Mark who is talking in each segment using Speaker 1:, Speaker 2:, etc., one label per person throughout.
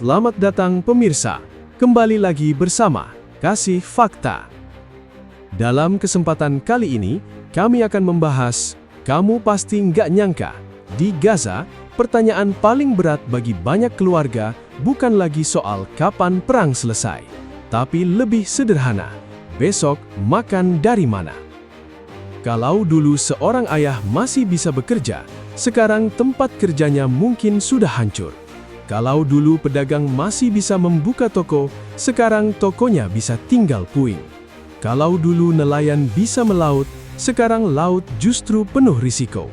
Speaker 1: Selamat datang pemirsa, kembali lagi bersama Kasih Fakta. Dalam kesempatan kali ini, kami akan membahas, kamu pasti nggak nyangka, di Gaza, pertanyaan paling berat bagi banyak keluarga bukan lagi soal kapan perang selesai, tapi lebih sederhana, besok makan dari mana? Kalau dulu seorang ayah masih bisa bekerja, sekarang tempat kerjanya mungkin sudah hancur. Kalau dulu pedagang masih bisa membuka toko, sekarang tokonya bisa tinggal puing. Kalau dulu nelayan bisa melaut, sekarang laut justru penuh risiko.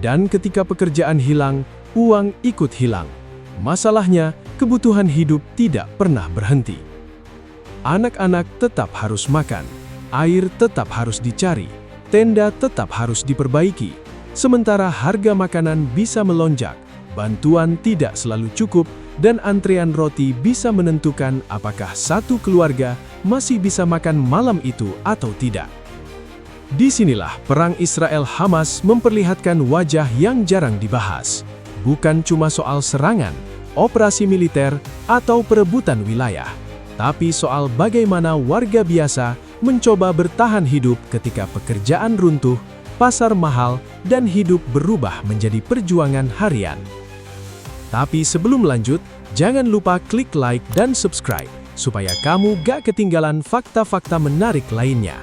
Speaker 1: Dan ketika pekerjaan hilang, uang ikut hilang. Masalahnya, kebutuhan hidup tidak pernah berhenti. Anak-anak tetap harus makan, air tetap harus dicari, tenda tetap harus diperbaiki. Sementara harga makanan bisa melonjak, bantuan tidak selalu cukup, dan antrean roti bisa menentukan apakah satu keluarga masih bisa makan malam itu atau tidak. Disinilah perang Israel-Hamas memperlihatkan wajah yang jarang dibahas. Bukan cuma soal serangan, operasi militer, atau perebutan wilayah, tapi soal bagaimana warga biasa mencoba bertahan hidup ketika pekerjaan runtuh, pasar mahal, dan hidup berubah menjadi perjuangan harian. Tapi sebelum lanjut, jangan lupa klik like dan subscribe, supaya kamu gak ketinggalan fakta-fakta menarik lainnya.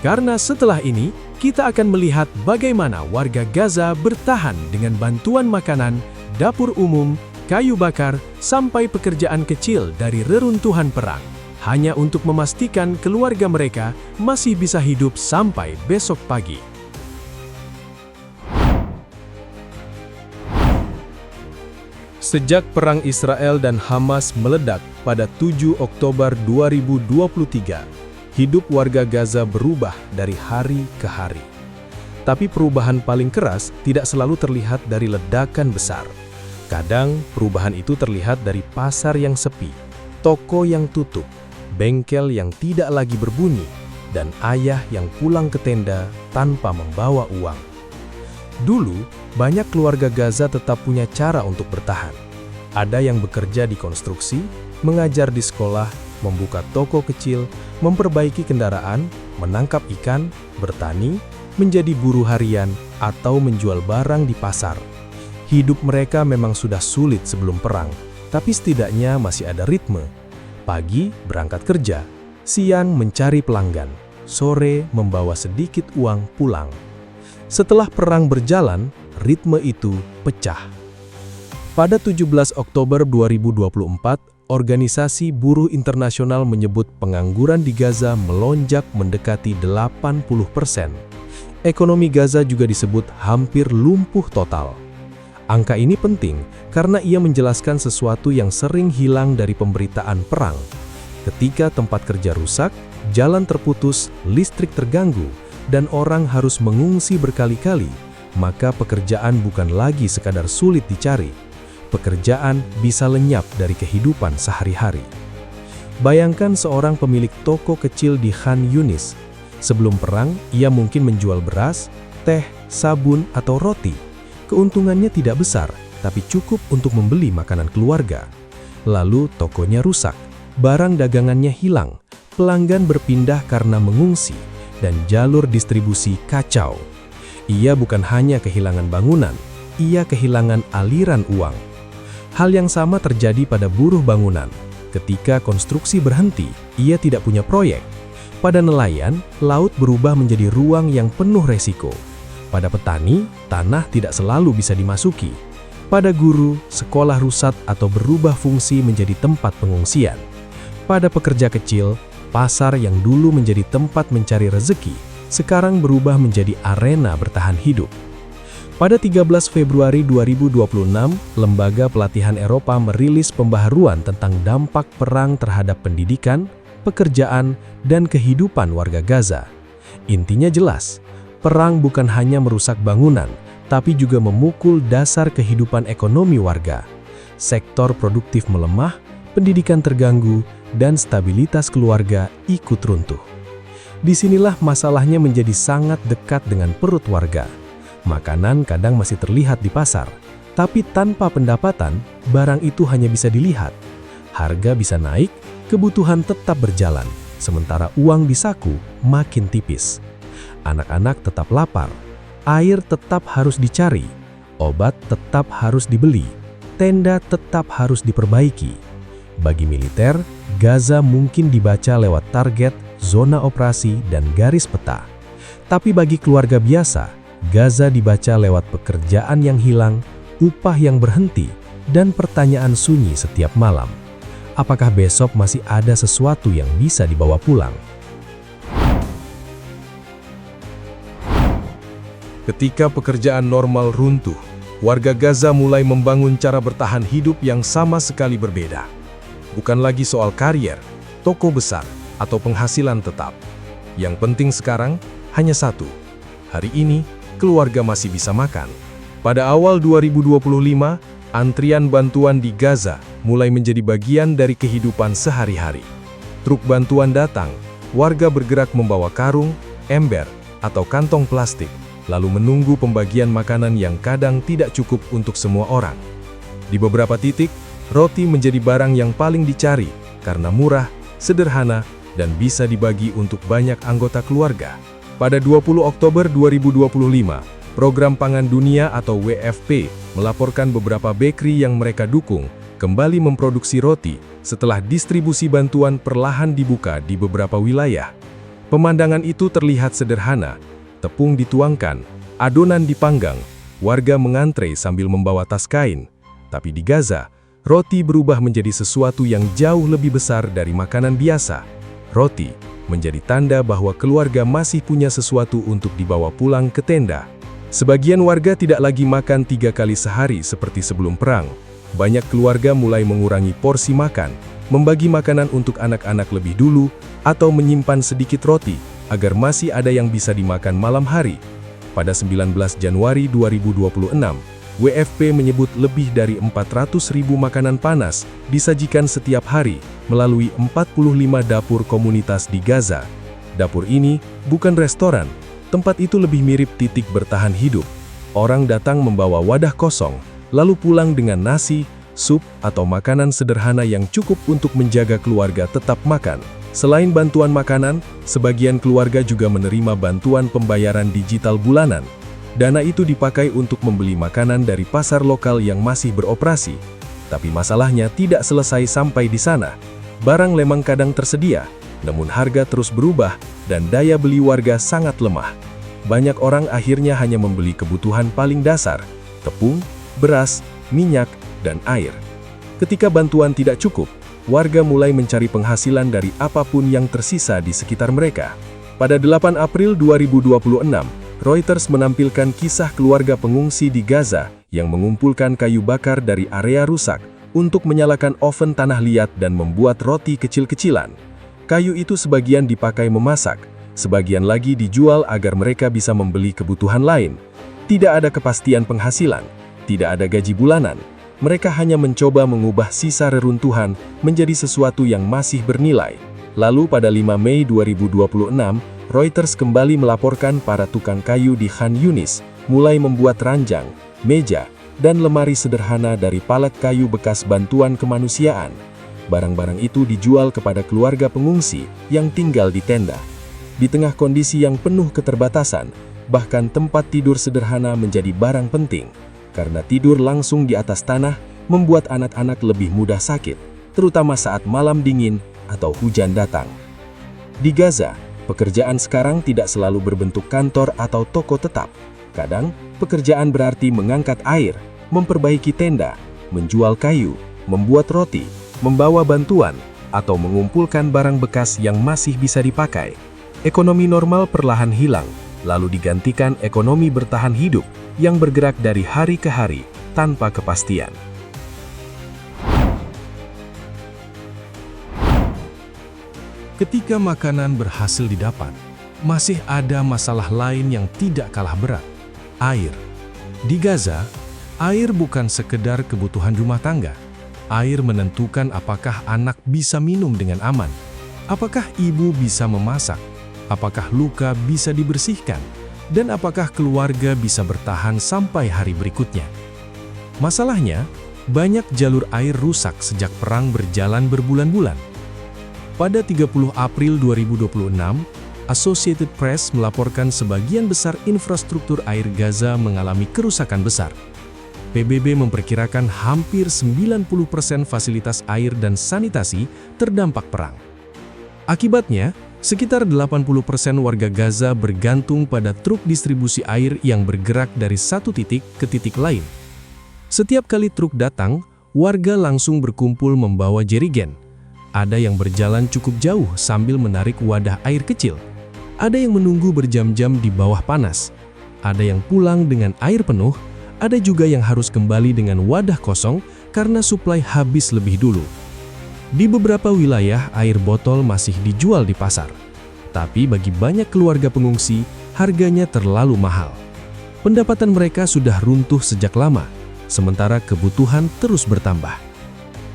Speaker 1: Karena setelah ini, kita akan melihat bagaimana warga Gaza bertahan dengan bantuan makanan, dapur umum, kayu bakar, sampai pekerjaan kecil dari reruntuhan perang, hanya untuk memastikan keluarga mereka masih bisa hidup sampai besok pagi. Sejak perang Israel dan Hamas meledak pada 7 Oktober 2023, hidup warga Gaza berubah dari hari ke hari. Tapi perubahan paling keras tidak selalu terlihat dari ledakan besar. Kadang perubahan itu terlihat dari pasar yang sepi, toko yang tutup, bengkel yang tidak lagi berbunyi, dan ayah yang pulang ke tenda tanpa membawa uang. Dulu, banyak keluarga Gaza tetap punya cara untuk bertahan. Ada yang bekerja di konstruksi, mengajar di sekolah, membuka toko kecil, memperbaiki kendaraan, menangkap ikan, bertani, menjadi buruh harian, atau menjual barang di pasar. Hidup mereka memang sudah sulit sebelum perang, tapi setidaknya masih ada ritme. Pagi berangkat kerja, siang mencari pelanggan, sore membawa sedikit uang pulang. Setelah perang berjalan, ritme itu pecah. Pada 17 Oktober 2024, Organisasi Buruh Internasional menyebut pengangguran di Gaza melonjak mendekati 80%. Ekonomi Gaza juga disebut hampir lumpuh total. Angka ini penting karena ia menjelaskan sesuatu yang sering hilang dari pemberitaan perang. Ketika tempat kerja rusak, jalan terputus, listrik terganggu, dan orang harus mengungsi berkali-kali, maka pekerjaan bukan lagi sekadar sulit dicari. Pekerjaan bisa lenyap dari kehidupan sehari-hari. Bayangkan seorang pemilik toko kecil di Khan Yunis. Sebelum perang, ia mungkin menjual beras, teh, sabun, atau roti. Keuntungannya tidak besar, tapi cukup untuk membeli makanan keluarga. Lalu tokonya rusak, barang dagangannya hilang, pelanggan berpindah karena mengungsi, dan jalur distribusi kacau. Ia bukan hanya kehilangan bangunan, ia kehilangan aliran uang. Hal yang sama terjadi pada buruh bangunan. Ketika konstruksi berhenti, ia tidak punya proyek. Pada nelayan, laut berubah menjadi ruang yang penuh resiko. Pada petani, tanah tidak selalu bisa dimasuki. Pada guru, sekolah rusak atau berubah fungsi menjadi tempat pengungsian. Pada pekerja kecil, pasar yang dulu menjadi tempat mencari rezeki, sekarang berubah menjadi arena bertahan hidup. Pada 13 Februari 2026, Lembaga Pelatihan Eropa merilis pembaharuan tentang dampak perang terhadap pendidikan, pekerjaan, dan kehidupan warga Gaza. Intinya jelas, perang bukan hanya merusak bangunan, tapi juga memukul dasar kehidupan ekonomi warga. Sektor produktif melemah, pendidikan terganggu, dan stabilitas keluarga ikut runtuh. Disinilah masalahnya menjadi sangat dekat dengan perut warga. Makanan kadang masih terlihat di pasar, Tapi tanpa pendapatan, barang itu hanya bisa dilihat. Harga bisa naik, kebutuhan tetap berjalan, sementara uang di saku makin tipis. Anak-anak tetap lapar, air tetap harus dicari, obat tetap harus dibeli, tenda tetap harus diperbaiki. Bagi militer, Gaza mungkin dibaca lewat target, zona operasi, dan garis peta. Tapi bagi keluarga biasa, Gaza dibaca lewat pekerjaan yang hilang, upah yang berhenti, dan pertanyaan sunyi setiap malam. Apakah besok masih ada sesuatu yang bisa dibawa pulang? Ketika pekerjaan normal runtuh, warga Gaza mulai membangun cara bertahan hidup yang sama sekali berbeda. Bukan lagi soal karier, toko besar, atau penghasilan tetap. Yang penting sekarang hanya satu. Hari ini, keluarga masih bisa makan. Pada awal 2025, antrian bantuan di Gaza mulai menjadi bagian dari kehidupan sehari-hari. Truk bantuan datang, warga bergerak membawa karung, ember, atau kantong plastik, lalu menunggu pembagian makanan yang kadang tidak cukup untuk semua orang. Di beberapa titik, roti menjadi barang yang paling dicari karena murah, sederhana, dan bisa dibagi untuk banyak anggota keluarga. Pada 20 Oktober 2025, Program Pangan Dunia atau WFP melaporkan beberapa bakery yang mereka dukung kembali memproduksi roti setelah distribusi bantuan perlahan dibuka di beberapa wilayah. Pemandangan itu terlihat sederhana, tepung dituangkan, adonan dipanggang, warga mengantre sambil membawa tas kain. Tapi di Gaza, roti berubah menjadi sesuatu yang jauh lebih besar dari makanan biasa. Roti menjadi tanda bahwa keluarga masih punya sesuatu untuk dibawa pulang ke tenda. Sebagian warga tidak lagi makan 3 kali sehari seperti sebelum perang. Banyak keluarga mulai mengurangi porsi makan, membagi makanan untuk anak-anak lebih dulu, atau menyimpan sedikit roti agar masih ada yang bisa dimakan malam hari. Pada 19 Januari 2026, WFP menyebut lebih dari 400.000 makanan panas disajikan setiap hari melalui 45 dapur komunitas di Gaza. Dapur ini bukan restoran. Tempat itu lebih mirip titik bertahan hidup. Orang datang membawa wadah kosong, lalu pulang dengan nasi, sup, atau makanan sederhana yang cukup untuk menjaga keluarga tetap makan. Selain bantuan makanan, sebagian keluarga juga menerima bantuan pembayaran digital bulanan. Dana itu dipakai untuk membeli makanan dari pasar lokal yang masih beroperasi. Tapi masalahnya tidak selesai sampai di sana. Barang memang kadang tersedia, namun harga terus berubah dan daya beli warga sangat lemah. Banyak orang akhirnya hanya membeli kebutuhan paling dasar, tepung, beras, minyak, dan air. Ketika bantuan tidak cukup, warga mulai mencari penghasilan dari apapun yang tersisa di sekitar mereka. Pada 8 April 2026, Reuters menampilkan kisah keluarga pengungsi di Gaza yang mengumpulkan kayu bakar dari area rusak untuk menyalakan oven tanah liat dan membuat roti kecil-kecilan. Kayu itu sebagian dipakai memasak, sebagian lagi dijual agar mereka bisa membeli kebutuhan lain. Tidak ada kepastian penghasilan, tidak ada gaji bulanan. Mereka hanya mencoba mengubah sisa reruntuhan menjadi sesuatu yang masih bernilai. Lalu pada 5 Mei 2026, Reuters kembali melaporkan para tukang kayu di Khan Yunis mulai membuat ranjang, meja, dan lemari sederhana dari palet kayu bekas bantuan kemanusiaan. Barang-barang itu dijual kepada keluarga pengungsi yang tinggal di tenda. Di tengah kondisi yang penuh keterbatasan, bahkan tempat tidur sederhana menjadi barang penting. Karena tidur langsung di atas tanah membuat anak-anak lebih mudah sakit, terutama saat malam dingin atau hujan datang. Di Gaza, pekerjaan sekarang tidak selalu berbentuk kantor atau toko tetap. Kadang, pekerjaan berarti mengangkat air, memperbaiki tenda, menjual kayu, membuat roti, membawa bantuan, atau mengumpulkan barang bekas yang masih bisa dipakai. Ekonomi normal perlahan hilang, lalu digantikan ekonomi bertahan hidup yang bergerak dari hari ke hari tanpa kepastian. Ketika makanan berhasil didapat, masih ada masalah lain yang tidak kalah berat: air. Di Gaza, air bukan sekedar kebutuhan rumah tangga. Air menentukan apakah anak bisa minum dengan aman, apakah ibu bisa memasak, apakah luka bisa dibersihkan, dan apakah keluarga bisa bertahan sampai hari berikutnya. Masalahnya, banyak jalur air rusak sejak perang berjalan berbulan-bulan. Pada 30 April 2026, Associated Press melaporkan sebagian besar infrastruktur air Gaza mengalami kerusakan besar. PBB memperkirakan hampir 90% fasilitas air dan sanitasi terdampak perang. Akibatnya, sekitar 80% warga Gaza bergantung pada truk distribusi air yang bergerak dari satu titik ke titik lain. Setiap kali truk datang, warga langsung berkumpul membawa jerigen. Ada yang berjalan cukup jauh sambil menarik wadah air kecil. Ada yang menunggu berjam-jam di bawah panas. Ada yang pulang dengan air penuh. Ada juga yang harus kembali dengan wadah kosong karena suplai habis lebih dulu. Di beberapa wilayah, air botol masih dijual di pasar. Tapi bagi banyak keluarga pengungsi, harganya terlalu mahal. Pendapatan mereka sudah runtuh sejak lama, sementara kebutuhan terus bertambah.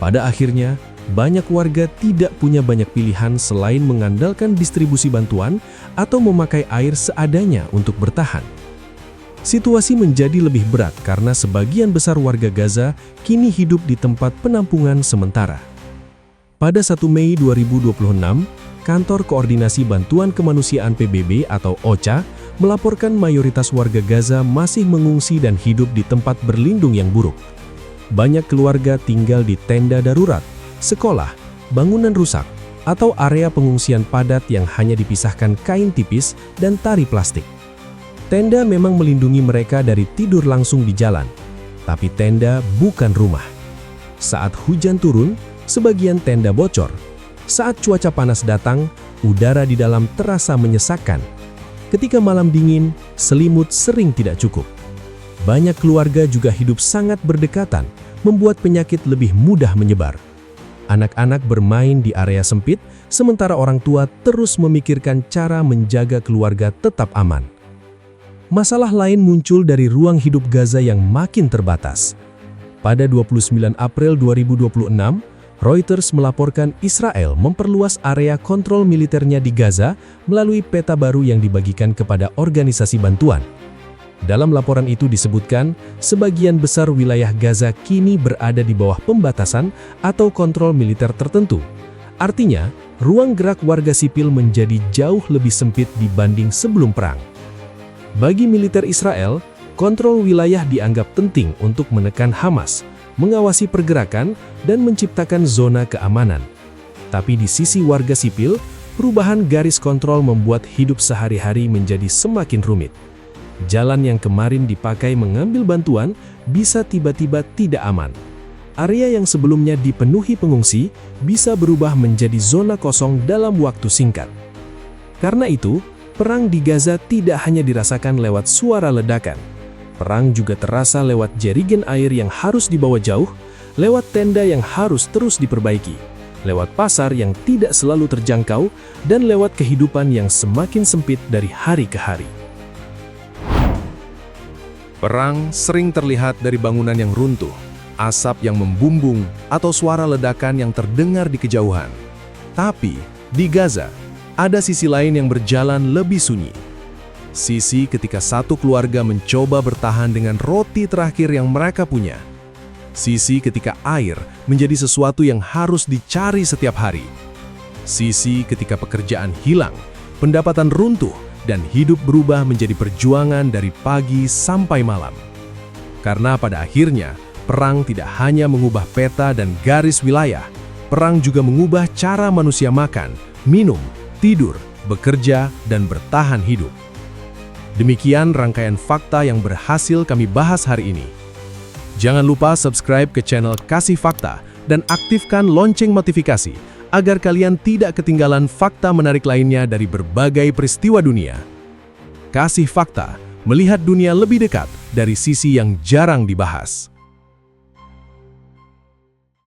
Speaker 1: Pada akhirnya, banyak warga tidak punya banyak pilihan selain mengandalkan distribusi bantuan atau memakai air seadanya untuk bertahan. Situasi menjadi lebih berat karena sebagian besar warga Gaza kini hidup di tempat penampungan sementara. Pada 1 Mei 2026, Kantor Koordinasi Bantuan Kemanusiaan PBB atau OCHA melaporkan mayoritas warga Gaza masih mengungsi dan hidup di tempat berlindung yang buruk. Banyak keluarga tinggal di tenda darurat, sekolah, bangunan rusak, atau area pengungsian padat yang hanya dipisahkan kain tipis dan tali plastik. Tenda memang melindungi mereka dari tidur langsung di jalan, tapi tenda bukan rumah. Saat hujan turun, sebagian tenda bocor. Saat cuaca panas datang, udara di dalam terasa menyesakkan. Ketika malam dingin, selimut sering tidak cukup. Banyak keluarga juga hidup sangat berdekatan, membuat penyakit lebih mudah menyebar. Anak-anak bermain di area sempit, sementara orang tua terus memikirkan cara menjaga keluarga tetap aman. Masalah lain muncul dari ruang hidup Gaza yang makin terbatas. Pada 29 April 2026, Reuters melaporkan Israel memperluas area kontrol militernya di Gaza melalui peta baru yang dibagikan kepada organisasi bantuan. Dalam laporan itu disebutkan, sebagian besar wilayah Gaza kini berada di bawah pembatasan atau kontrol militer tertentu. Artinya, ruang gerak warga sipil menjadi jauh lebih sempit dibanding sebelum perang. Bagi militer Israel, kontrol wilayah dianggap penting untuk menekan Hamas, mengawasi pergerakan, dan menciptakan zona keamanan. Tapi di sisi warga sipil, perubahan garis kontrol membuat hidup sehari-hari menjadi semakin rumit. Jalan yang kemarin dipakai mengambil bantuan bisa tiba-tiba tidak aman. Area yang sebelumnya dipenuhi pengungsi bisa berubah menjadi zona kosong dalam waktu singkat. Karena itu, perang di Gaza tidak hanya dirasakan lewat suara ledakan. Perang juga terasa lewat jerigen air yang harus dibawa jauh, lewat tenda yang harus terus diperbaiki, lewat pasar yang tidak selalu terjangkau, dan lewat kehidupan yang semakin sempit dari hari ke hari. Perang sering terlihat dari bangunan yang runtuh, asap yang membumbung, atau suara ledakan yang terdengar di kejauhan. Tapi, di Gaza, ada sisi lain yang berjalan lebih sunyi. Sisi ketika satu keluarga mencoba bertahan dengan roti terakhir yang mereka punya. Sisi ketika air menjadi sesuatu yang harus dicari setiap hari. Sisi ketika pekerjaan hilang, pendapatan runtuh, dan hidup berubah menjadi perjuangan dari pagi sampai malam. Karena pada akhirnya, perang tidak hanya mengubah peta dan garis wilayah, perang juga mengubah cara manusia makan, minum, tidur, bekerja, dan bertahan hidup. Demikian rangkaian fakta yang berhasil kami bahas hari ini. Jangan lupa subscribe ke channel Kasih Fakta dan aktifkan lonceng notifikasi agar kalian tidak ketinggalan fakta menarik lainnya dari berbagai peristiwa dunia. Kasih Fakta, melihat dunia lebih dekat dari sisi yang jarang dibahas.